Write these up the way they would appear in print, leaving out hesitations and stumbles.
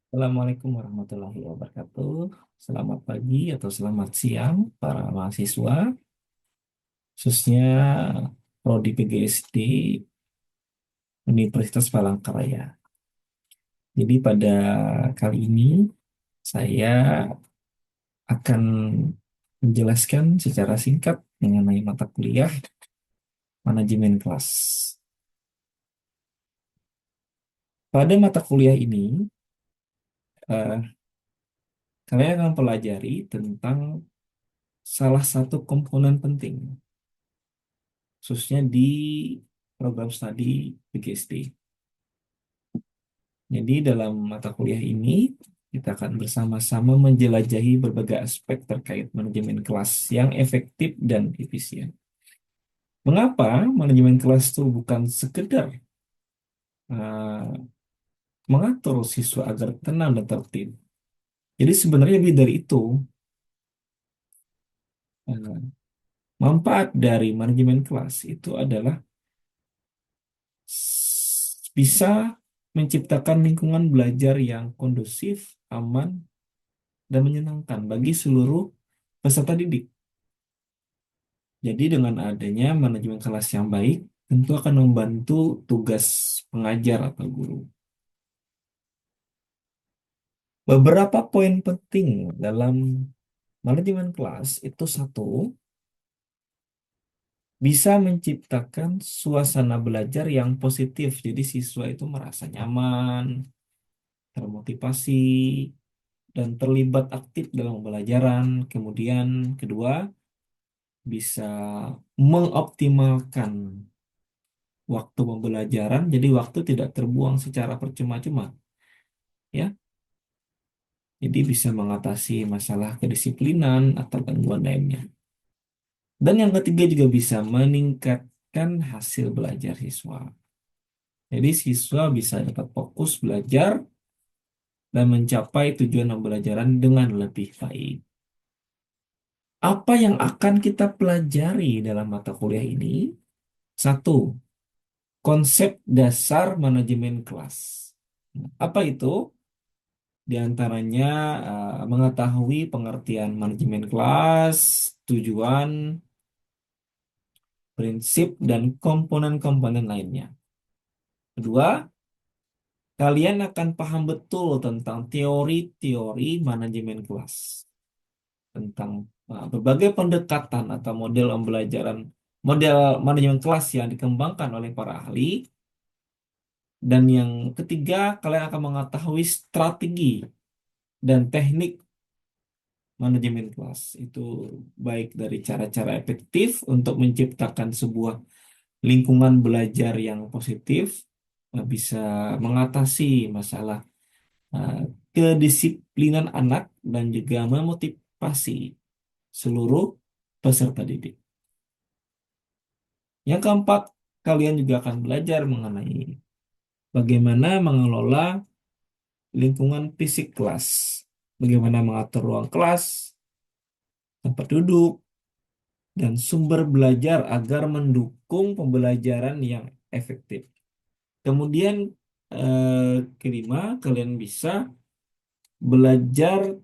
Assalamualaikum warahmatullahi wabarakatuh. Selamat pagi atau selamat siang para mahasiswa, khususnya Prodi PGSD Universitas Palangkaraya. Jadi pada kali ini saya akan menjelaskan secara singkat mengenai mata kuliah manajemen kelas. Pada mata kuliah ini, eh, kalian akan pelajari tentang salah satu komponen penting, khususnya di program studi PGSD. Jadi dalam mata kuliah ini kita akan bersama-sama menjelajahi berbagai aspek terkait manajemen kelas yang efektif dan efisien. Mengapa manajemen kelas itu bukan sekedar uh, mengatur siswa agar tenang dan tertib. Jadi sebenarnya lebih dari itu. Uh, Manfaat dari manajemen kelas itu adalah bisa menciptakan lingkungan belajar yang kondusif, aman, dan menyenangkan bagi seluruh peserta didik. Jadi dengan adanya manajemen kelas yang baik, tentu akan membantu tugas pengajar atau guru. Beberapa poin penting dalam manajemen kelas itu satu, bisa menciptakan suasana belajar yang positif. Jadi siswa itu merasa nyaman, termotivasi, dan terlibat aktif dalam pembelajaran. Kemudian kedua, bisa mengoptimalkan waktu pembelajaran, jadi waktu tidak terbuang secara percuma-cuma, ya. Jadi bisa mengatasi masalah kedisiplinan atau gangguan lainnya. Dan yang ketiga juga bisa meningkatkan hasil belajar siswa. Jadi siswa bisa dapat fokus belajar dan mencapai tujuan pembelajaran dengan lebih baik. Apa yang akan kita pelajari dalam mata kuliah ini? Satu, konsep dasar manajemen kelas. Apa itu? Di antaranya mengetahui pengertian manajemen kelas, tujuan, prinsip, dan komponen-komponen lainnya. Kedua, kalian akan paham betul tentang teori-teori manajemen kelas, tentang berbagai pendekatan atau model pembelajaran, model manajemen kelas yang dikembangkan oleh para ahli. Dan yang ketiga, kalian akan mengetahui strategi dan teknik manajemen kelas. Itu baik dari cara-cara efektif untuk menciptakan sebuah lingkungan belajar yang positif, bisa mengatasi masalah eh, kedisiplinan anak dan juga memotivasi seluruh peserta didik. Yang keempat, kalian juga akan belajar mengenai bagaimana mengelola lingkungan fisik kelas, bagaimana mengatur ruang kelas, tempat duduk, dan sumber belajar agar mendukung pembelajaran yang efektif. Kemudian kelima, kalian bisa belajar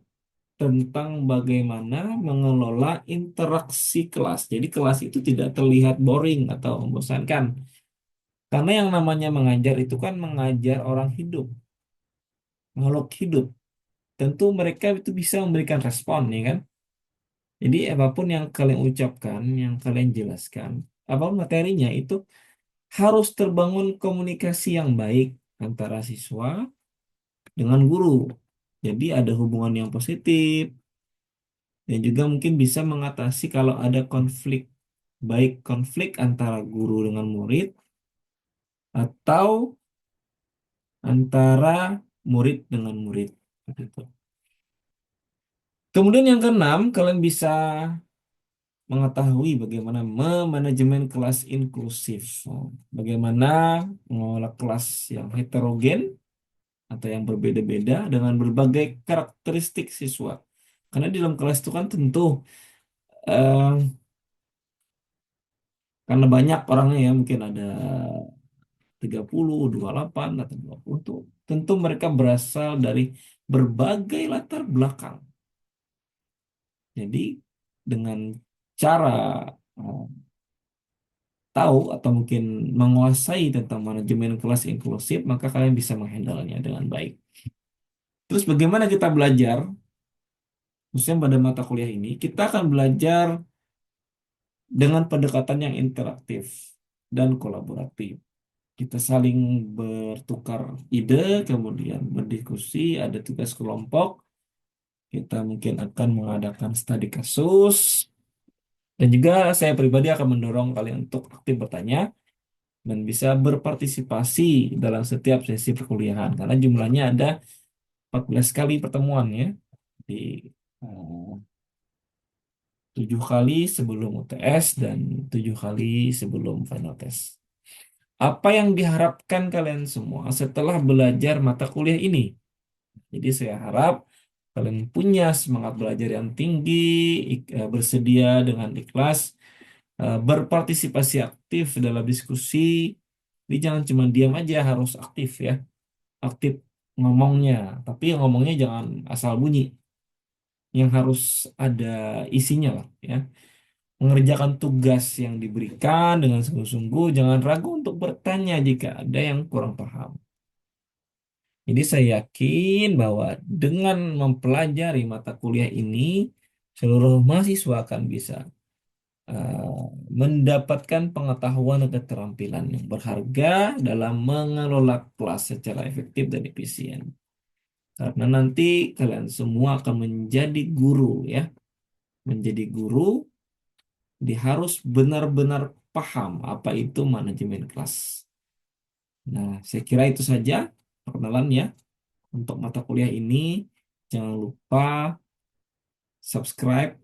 tentang bagaimana mengelola interaksi kelas. Jadi kelas itu tidak terlihat boring atau membosankan. Karena yang namanya mengajar itu kan mengajar orang hidup, makhluk hidup. Tentu mereka itu bisa memberikan respon, ya kan? Jadi apapun yang kalian ucapkan, yang kalian jelaskan, apapun materinya itu harus terbangun komunikasi yang baik antara siswa dengan guru. Jadi ada hubungan yang positif dan juga mungkin bisa mengatasi kalau ada konflik, baik konflik antara guru dengan murid atau antara murid dengan murid. Begitu. Kemudian yang keenam, kalian bisa mengetahui bagaimana memanajemen kelas inklusif. Bagaimana mengelola kelas yang heterogen atau yang berbeda-beda dengan berbagai karakteristik siswa. Karena di dalam kelas itu kan tentu eh, karena banyak orangnya, ya mungkin ada 30, 28 atau 20. Tentu mereka berasal dari berbagai latar belakang. Jadi dengan cara eh, tahu atau mungkin menguasai tentang manajemen kelas inklusif, maka kalian bisa menghandle-nya dengan baik. Terus bagaimana kita belajar? Khususnya pada mata kuliah ini, kita akan belajar dengan pendekatan yang interaktif dan kolaboratif. Kita saling bertukar ide, kemudian berdiskusi, ada tugas kelompok. Kita mungkin akan mengadakan studi kasus, dan juga saya pribadi akan mendorong kalian untuk aktif bertanya dan bisa berpartisipasi dalam setiap sesi perkuliahan. Karena jumlahnya ada 14 kali pertemuan ya, di eh, 7 kali sebelum UTS dan 7 kali sebelum final test. Apa yang diharapkan kalian semua setelah belajar mata kuliah ini? Jadi saya harap kalian punya semangat belajar yang tinggi, bersedia dengan ikhlas, berpartisipasi aktif dalam diskusi. Jadi jangan cuma diam aja, harus aktif ya. Aktif ngomongnya, tapi ngomongnya jangan asal bunyi. Yang harus ada isinya lah ya. Mengerjakan tugas yang diberikan dengan sungguh-sungguh, jangan ragu untuk bertanya jika ada yang kurang paham. Jadi saya yakin bahwa dengan mempelajari mata kuliah ini, seluruh mahasiswa akan bisa eh, mendapatkan pengetahuan dan keterampilan yang berharga dalam mengelola kelas secara efektif dan efisien. Karena nanti kalian semua akan menjadi guru ya. Menjadi guru, dia harus benar-benar paham apa itu manajemen kelas. Nah, saya kira itu saja perkenalan ya untuk mata kuliah ini. Jangan lupa subscribe,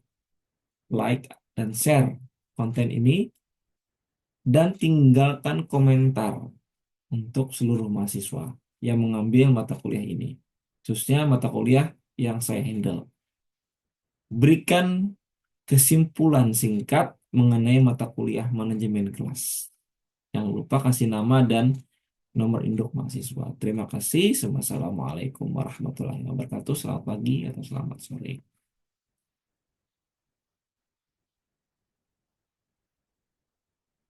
like, dan share konten ini dan tinggalkan komentar untuk seluruh mahasiswa yang mengambil mata kuliah ini. Khususnya mata kuliah yang saya handle. Berikan kesimpulan singkat mengenai mata kuliah manajemen kelas. Jangan lupa kasih nama dan nomor induk mahasiswa. Terima kasih. Wassalamualaikum warahmatullahi wabarakatuh. Selamat pagi atau selamat sore.